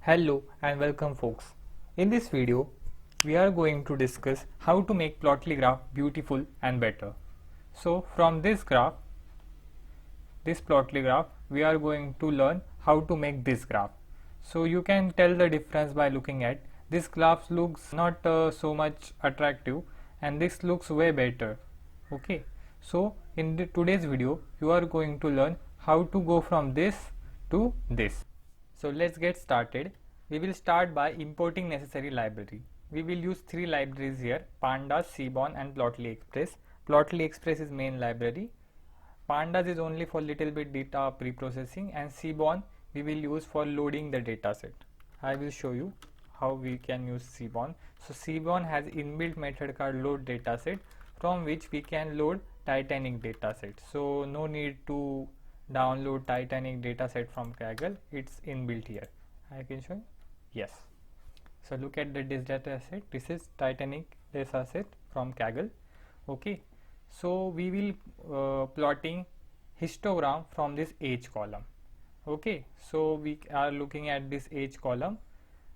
Hello and welcome folks. In this video, we are going to discuss how to make plotly graph beautiful and better. So from this plotly graph, we are going to learn how to make this graph. So you can tell the difference by looking at this graph looks not so much attractive and this looks way better. Okay. So in today's video, you are going to learn how to go from this to this. So let's get started. We will start by importing necessary library. We will use three libraries here: pandas, seaborn and plotly express. Plotly express is main library. Pandas is only for little bit data pre-processing, and seaborn we will use for loading the dataset. I will show you how we can use seaborn. So seaborn has inbuilt method called load dataset, from which we can load Titanic dataset. So no need to download Titanic dataset from Kaggle, it's inbuilt here. I can show you. Yes. So look at this dataset. This is Titanic dataset from Kaggle. Okay. So we will plotting histogram from this age column. Okay. So we are looking at this age column.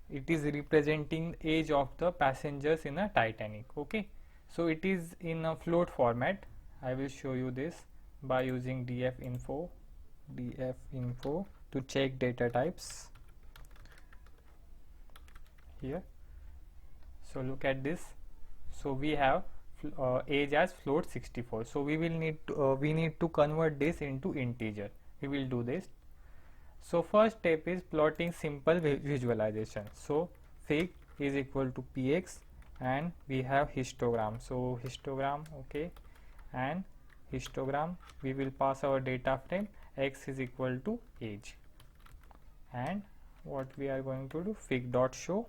It is representing age of the passengers in a Titanic. Okay. So it is in a float format. I will show you this by using df info to check data types here. So look at this. So we have age as float 64. So we will need to convert this into integer. We will do this. So first step is plotting simple visualization. So fig is equal to px and we have histogram. So histogram, okay, and histogram we will pass our data frame x is equal to age, and what we are going to do, fig dot show.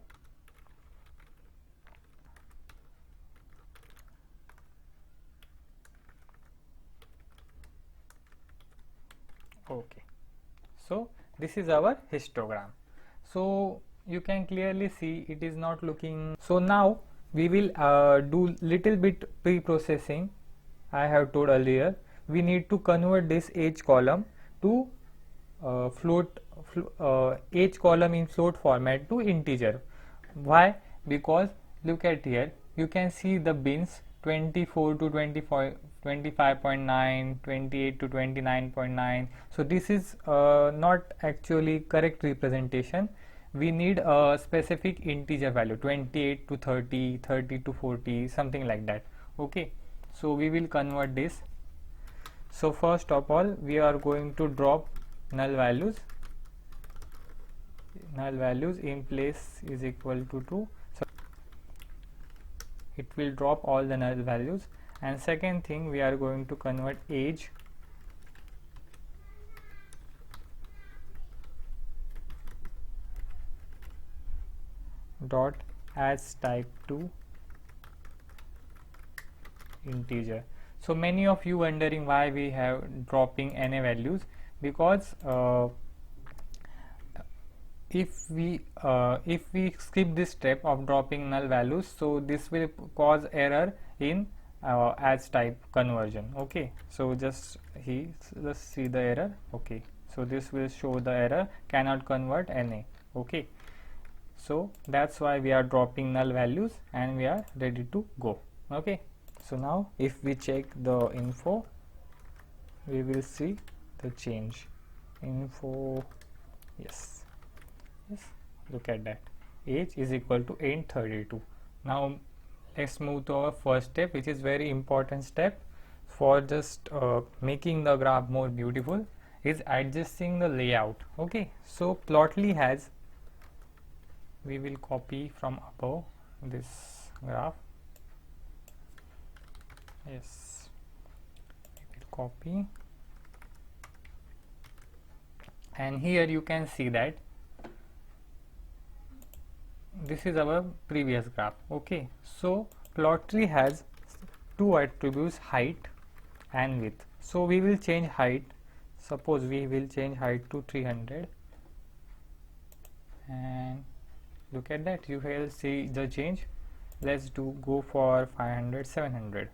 Okay, so this is our histogram. So you can clearly see it is not looking. So now we will do little bit pre-processing. I have told earlier we need to convert this age column to age column in float format to integer. Why? Because look at here, you can see the bins 24 to 25, 25.9, 28 to 29.9. So this is not actually correct representation. We need a specific integer value 28 to 30, 30 to 40, something like that. Okay, so we will convert this. So first of all we are going to drop null values. Null values in place is equal to 2. So it will drop all the null values. And second thing, we are going to convert age dot as type to integer. So many of you wondering why we have dropping NA values, because if we skip this step of dropping null values, so this will cause error in as type conversion. Okay, so just let's see the error. Okay, so this will show the error cannot convert NA. Okay, so that's why we are dropping null values and we are ready to go. Okay, so now if we check the info, we will see the change. Info, yes, look at that, age is equal to 832. Now let's move to our first step, which is very important step for just making the graph more beautiful, is adjusting the layout. Okay, so plotly has, we will copy from above this graph. Yes, we will copy, and here you can see that this is our previous graph. Okay, so plotly has two attributes, height and width. So we will change height. Suppose we will change height to 300, and look at that, you will see the change. Let's go for 500, 700.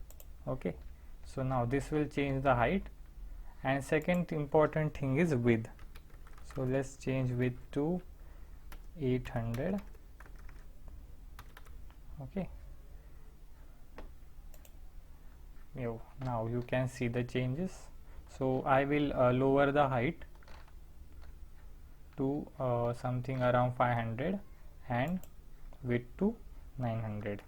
Okay, so now this will change the height. And second important thing is width. So let's change width to 800. Okay, now you can see the changes. So I will lower the height to something around 500 and width to 900.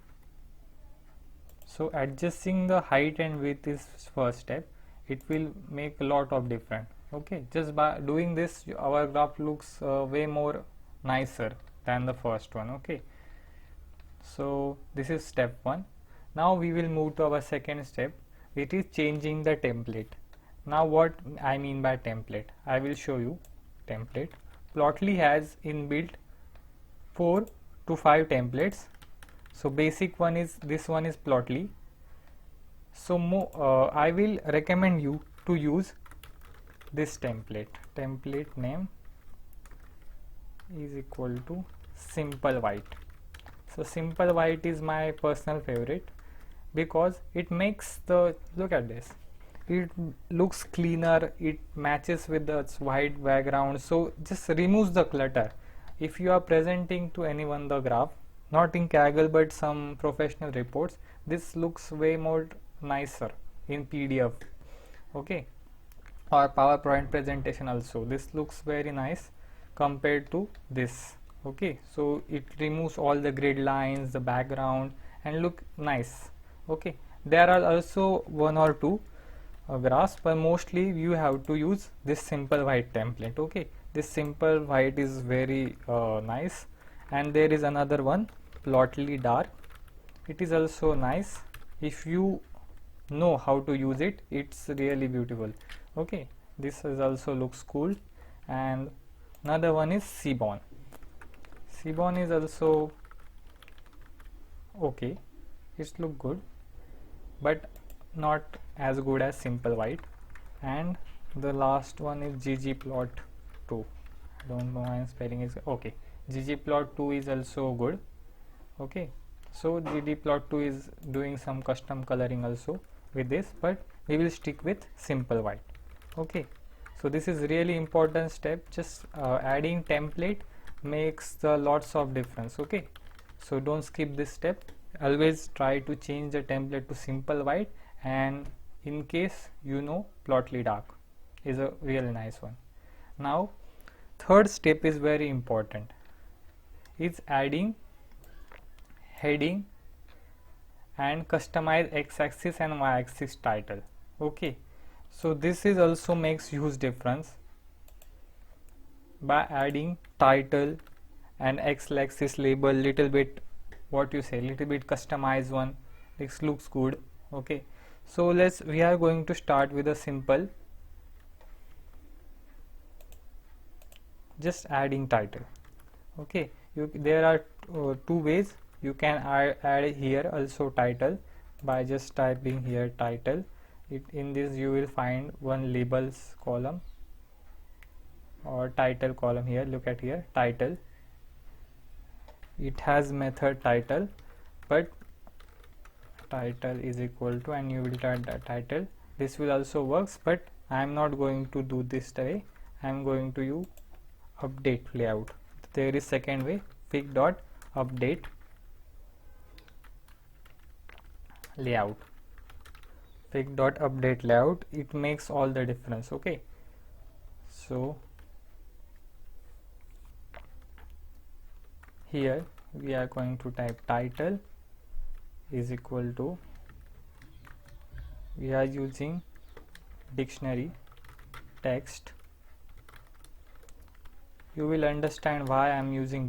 So adjusting the height and width is first step. It will make a lot of difference. Okay, just by doing this our graph looks way more nicer than the first one. Okay, so this is step 1. Now we will move to our second step, which is changing the template. Now what I mean by template, I will show you template. Plotly has inbuilt 4 to 5 templates. So basic one is this one is Plotly. So I will recommend you to use this template. Template name is equal to simple white. So simple white is my personal favorite because it makes the, look at this, it looks cleaner, it matches with the white background, so just removes the clutter. If you are presenting to anyone the graph, not in Kaggle but some professional reports, this looks way more nicer in PDF. Okay, or PowerPoint presentation also, this looks very nice compared to this. Okay, so it removes all the grid lines, the background, and look nice. Okay, there are also one or two graphs, but mostly you have to use this simple white template. Okay, this simple white is very nice. And there is another one, Plotly dark. It is also nice. If you know how to use it, it's really beautiful. Okay, this is also looks cool. And another one is seaborn. Seaborn is also okay, it's look good but not as good as simple white. And the last one is ggplot2. I don't know why I'm spelling it. Okay, ggplot2 is also good. Okay, so ggplot2 is doing some custom coloring also with this, but we will stick with simple white. Okay, so this is really important step. Just adding template makes the lots of difference. Okay, so don't skip this step. Always try to change the template to simple white, and in case you know, Plotly dark is a really nice one. Now third step is very important, is adding heading and customize x-axis and y-axis title. Okay, so this is also makes huge difference by adding title and x-axis label, little bit, what you say, little bit customized one. This looks good. Okay, so we are going to start with a simple, just adding title. Okay, there are two ways you can add here also title by just typing here title. In this you will find one labels column or title column here. Look at here, title. It has method title, but title is equal to, and you will type the title. This will also works, but I am not going to do this way. I am going to use update layout. There is second way, fig dot update layout. Fig dot update layout, it makes all the difference. Okay, so here we are going to type title is equal to, we are using dictionary text. You will understand why I am using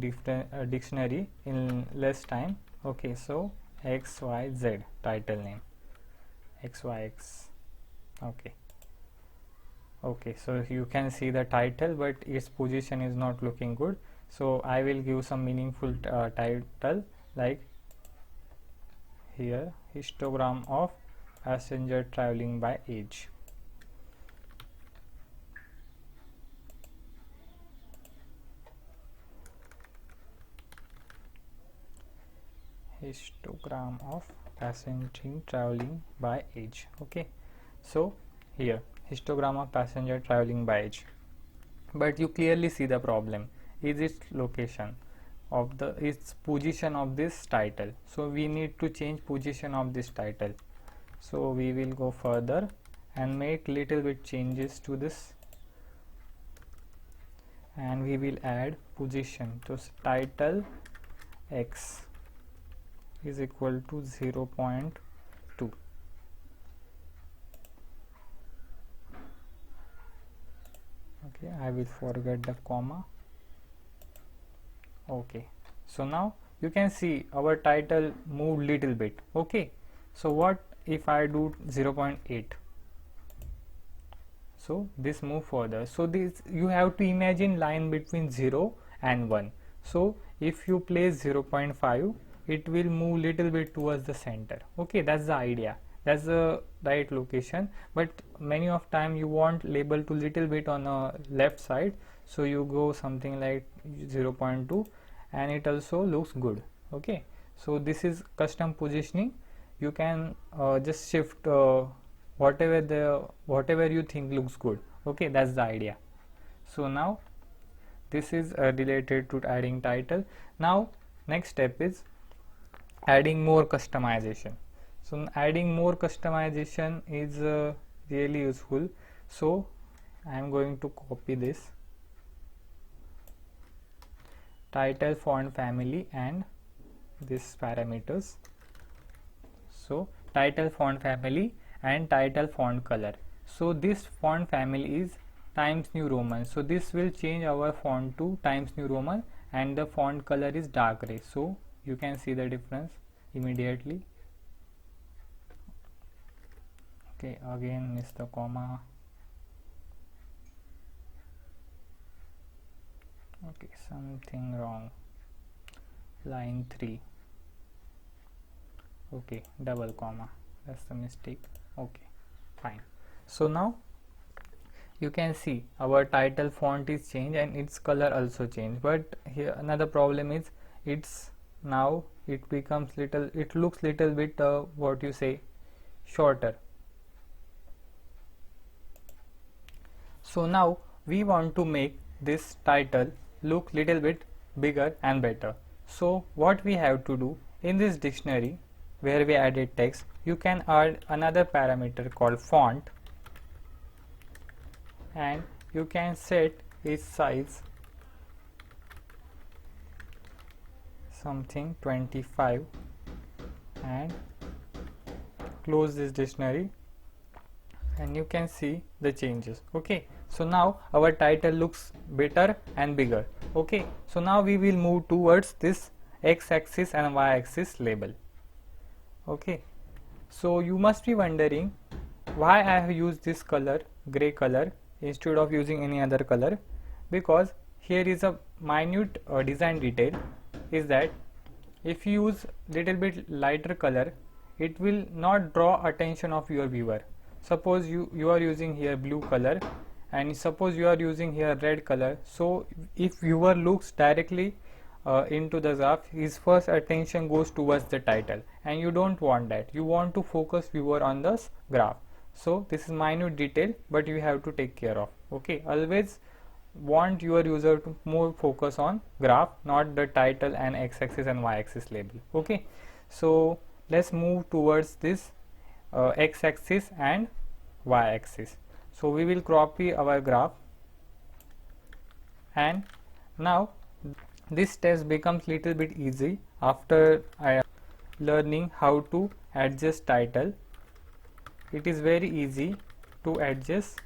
dictionary in less time. Okay, so XYZ title name, XYX. Okay, so you can see the title, but its position is not looking good. So I will give some meaningful title, like here, histogram of passenger traveling by age. Histogram of passenger traveling by age. Okay, so here histogram of passenger traveling by age, but you clearly see the problem is its location. of the its position of this title. So we need to change position of this title. So we will go further and make little bit changes to this, and we will add position. So title x is equal to 0.2. Okay, I will forget the comma. Okay, so now you can see our title moved little bit. Okay, so what if I do 0.8? So this move further. So this you have to imagine line between 0 and 1. So if you place 0.5, it will move little bit towards the center. Okay, that's the idea. That's the right location. But many of time you want label to little bit on the left side. So you go something like 0.2 and it also looks good. Okay, so this is custom positioning. You can just shift whatever you think looks good. Okay, that's the idea. So now this is related to adding title. Now next step is adding more customization. So adding more customization is really useful. So I am going to copy this title font family and this parameters. So title font family and title font color. So this font family is Times New Roman. So this will change our font to Times New Roman, and the font color is dark gray. So you can see the difference immediately. Okay, again miss the comma. Okay, something wrong. Line 3. Okay, double comma, that's the mistake. Okay, fine. So now you can see our title font is changed and its color also changed, but here another problem is it's now it becomes little, it looks little bit what you say, shorter. So now we want to make this title look little bit bigger and better. So what we have to do, in this dictionary where we added text, you can add another parameter called font, and you can set its size something 25 and close this dictionary, and you can see the changes. Okay, so now our title looks better and bigger. Okay, so now we will move towards this x-axis and y-axis label. Okay, so you must be wondering why I have used this color, gray color, instead of using any other color, because here is a minute design detail, is that if you use little bit lighter color, it will not draw attention of your viewer. Suppose you are using here blue color, and suppose you are using here red color. So if viewer looks directly into the graph, his first attention goes towards the title, and you don't want that. You want to focus viewer on this graph. So this is minute detail, but you have to take care of. Okay, always want your user to more focus on graph, not the title and x-axis and y-axis label. Okay, so let's move towards this x-axis and y-axis. So we will copy our graph, and now this test becomes little bit easy after learning how to adjust title. It is very easy to adjust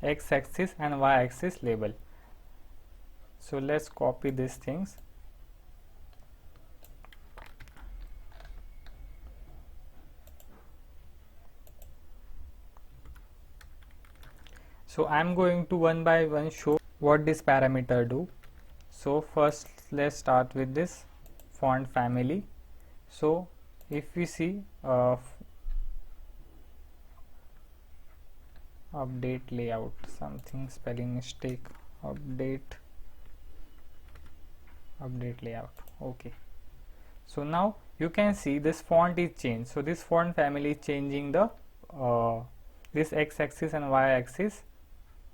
x-axis and y-axis label. So let's copy these things. So I am going to one by one show what this parameter do. So first let's start with this font family. So if we see update layout, something spelling mistake, update layout. Okay, so now you can see this font is changed. So this font family is changing the this x-axis and y-axis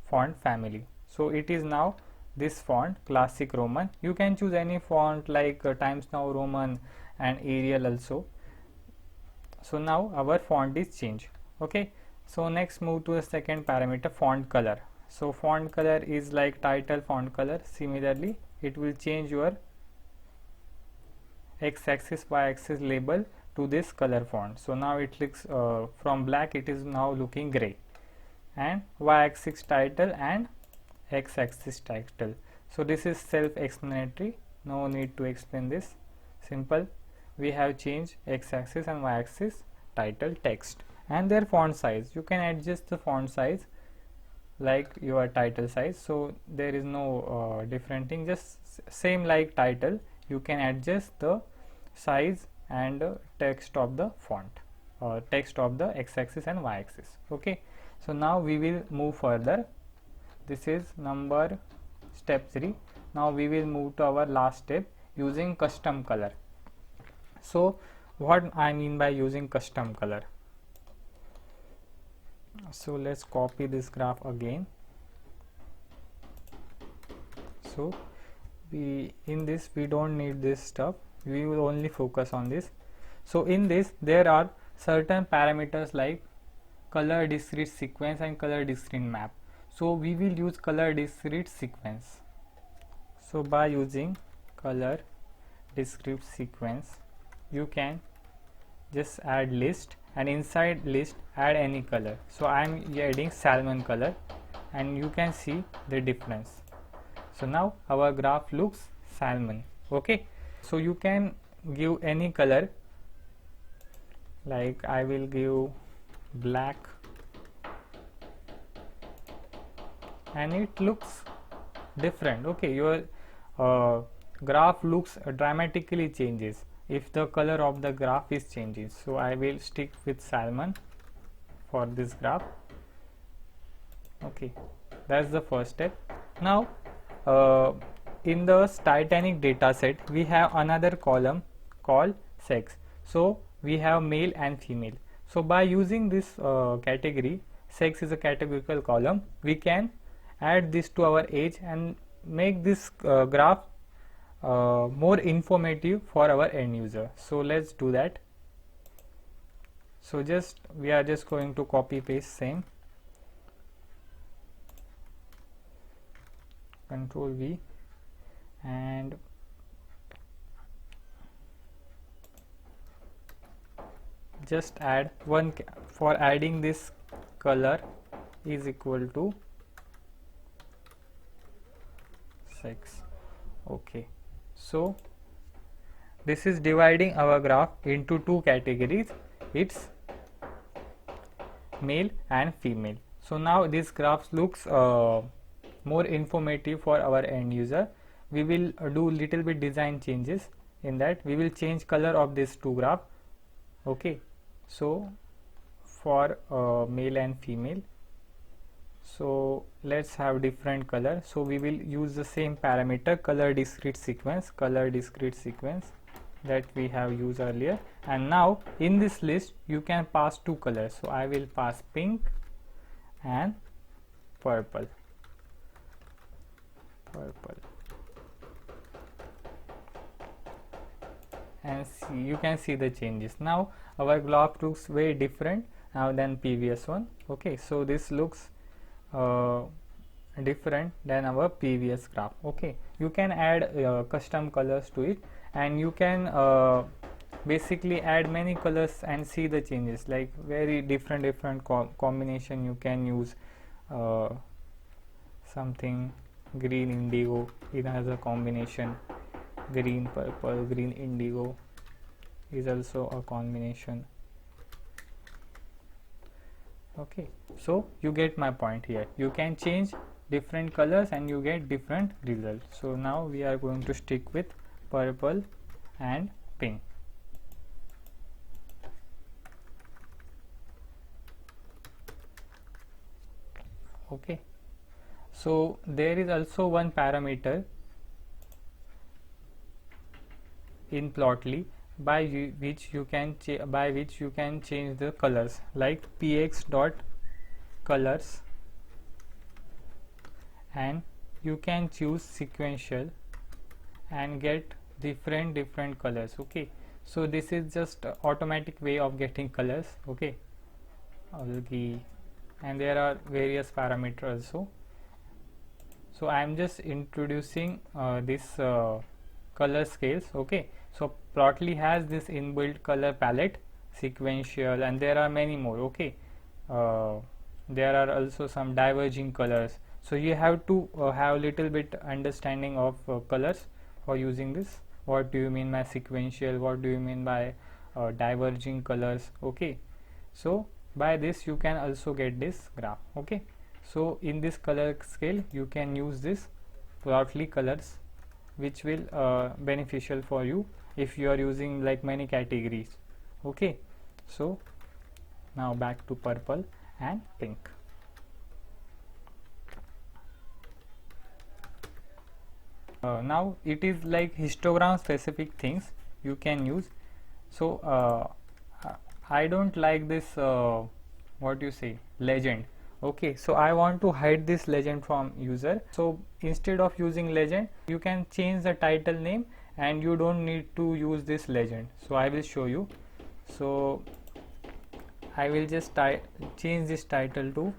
font family. So it is now this font, classic Roman. You can choose any font like Times Now Roman and Arial also. So now our font is changed. Okay, so next move to the second parameter, font color. So font color is like title font color. Similarly, it will change your x-axis y-axis label to this color font. So now it looks from black, it is now looking gray, and y-axis title and x-axis title. So this is self-explanatory, no need to explain this. Simple, we have changed x-axis and y-axis title text and their font size. You can adjust the font size like your title size, so there is no different thing, just same like title. You can adjust the size and text of the font, text of the x-axis and y-axis. Okay, so now we will move further. This is number step 3. Now we will move to our last step, using custom color. So what I mean by using custom color? So let's copy this graph again. So in this we don't need this stuff, we will only focus on this. So in this there are certain parameters like color discrete sequence and color discrete map. So we will use color discrete sequence. So by using color discrete sequence, you can just add list, and inside list add any color. So I am adding salmon color, and you can see the difference. So now our graph looks salmon. Okay, so you can give any color, like I will give black, and it looks different. Okay, your graph looks dramatically changes if the color of the graph is changing. So I will stick with salmon for this graph. Okay, that's the first step. Now in the Titanic dataset we have another column called sex. So we have male and female. So by using this category, sex is a categorical column, we can add this to our age and make this graph more informative for our end user. So let's do that. So we are just going to copy paste same, Control V, and just add one for adding this color is equal to sex. Okay, so this is dividing our graph into two categories, it's male and female. So now this graph looks more informative for our end user. We will do little bit design changes in that. We will change color of this two graph. Okay, so for male and female, so let's have different color. So we will use the same parameter, color discrete sequence that we have used earlier. And now in this list you can pass two colors. So I will pass pink and purple. And see, you can see the changes. Now our graph looks very different now than previous one. Okay, so this looks different than our previous graph. Okay, you can add custom colors to it, and you can basically add many colors and see the changes, like very different combination. You can use something green indigo, it has a combination, green purple, green indigo is also a combination. Okay, so you get my point here. You can change different colors and you get different results. So now we are going to stick with purple and pink. Okay, so there is also one parameter in plotly by which you can change the colors, like px dot colors, and you can choose sequential and get different colors. Okay, so this is just automatic way of getting colors. Okay, algae, and there are various parameters also. So I am just introducing this color scales. Okay, so plotly has this inbuilt color palette, sequential, and there are many more. Okay, there are also some diverging colors, so you have to have little bit understanding of colors for using this. What do you mean by sequential, what do you mean by diverging colors? Okay, so by this you can also get this graph. Okay, so in this color scale you can use this plotly colors, which will beneficial for you if you are using like many categories. Okay, so now back to purple and pink. Now it is like histogram specific things you can use. So I don't like this what you say, legend. Okay, so I want to hide this legend from user. So instead of using legend, you can change the title name and you don't need to use this legend. So I will show you. So I will just change this title to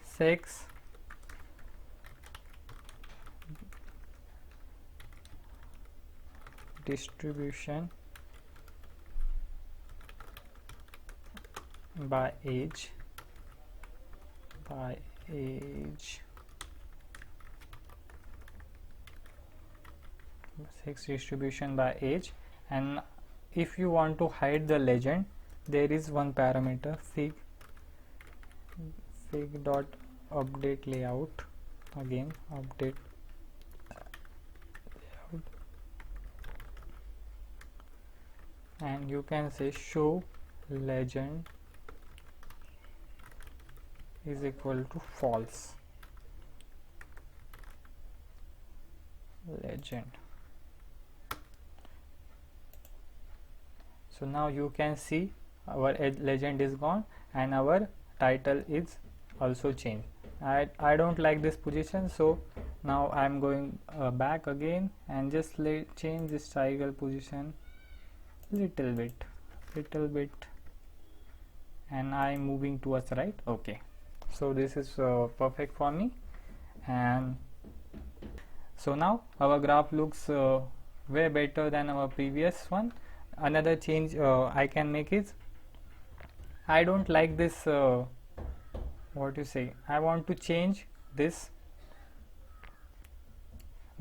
sex distribution by age, sex distribution by age. And if you want to hide the legend, there is one parameter, fig dot update layout. Again, update layout, and you can say show legend is equal to false. Legend. So now you can see our legend is gone and our title is also changed. I don't like this position, so now I am going back again and just change this triangle position little bit, and I am moving towards right. Okay, so this is perfect for me. And so now our graph looks way better than our previous one. Another change I can make is, I don't like this what you say, I want to change this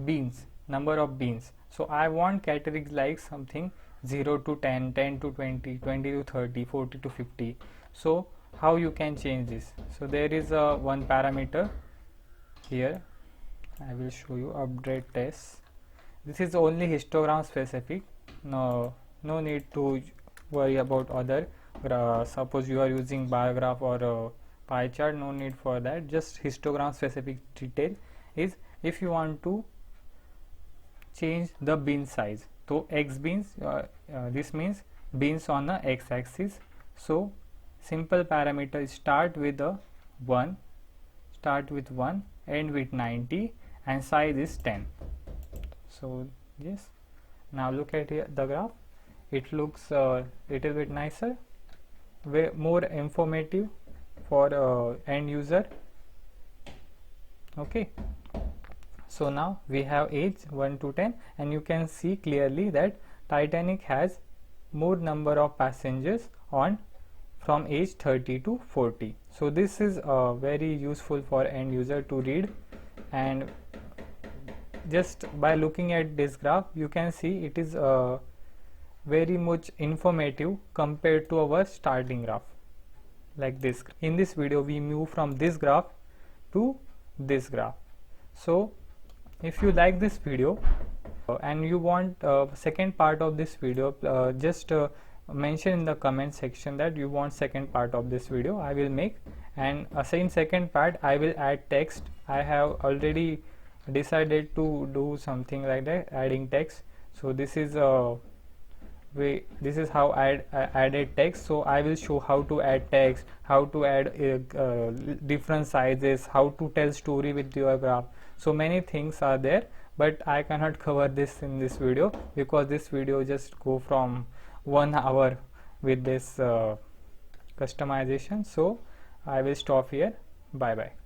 beans, number of beans. So I want categories like something 0 to 10, 10 to 20, 20 to 30, 40 to 50. So how you can change this? So there is one parameter here, I will show you, update test. This is only histogram specific. No need to worry about other suppose you are using bar graph or pie chart, no need for that. Just histogram specific detail is if you want to change the bean size. So x beans, this means beans on the x axis. So simple parameter, start with 1, end with 90, and size is 10. So yes, now look at here the graph. It looks little bit nicer, way more informative for end user. Okay, so now we have age 1 to 10, and you can see clearly that Titanic has more number of passengers on from age 30 to 40. So this is very useful for end user to read, and just by looking at this graph you can see it is very much informative compared to our starting graph like this. In this video we move from this graph to this graph. So if you like this video and you want second part of this video, just mention in the comment section that you want second part of this video. I will make, and in second part I will add text. I have already decided to do something like that, adding text. So this is this is how I added text. So I will show how to add text, how to add different sizes, how to tell story with your graph. So many things are there, but I cannot cover this in this video because this video just go from 1 hour with this customization. So I will stop here. Bye bye.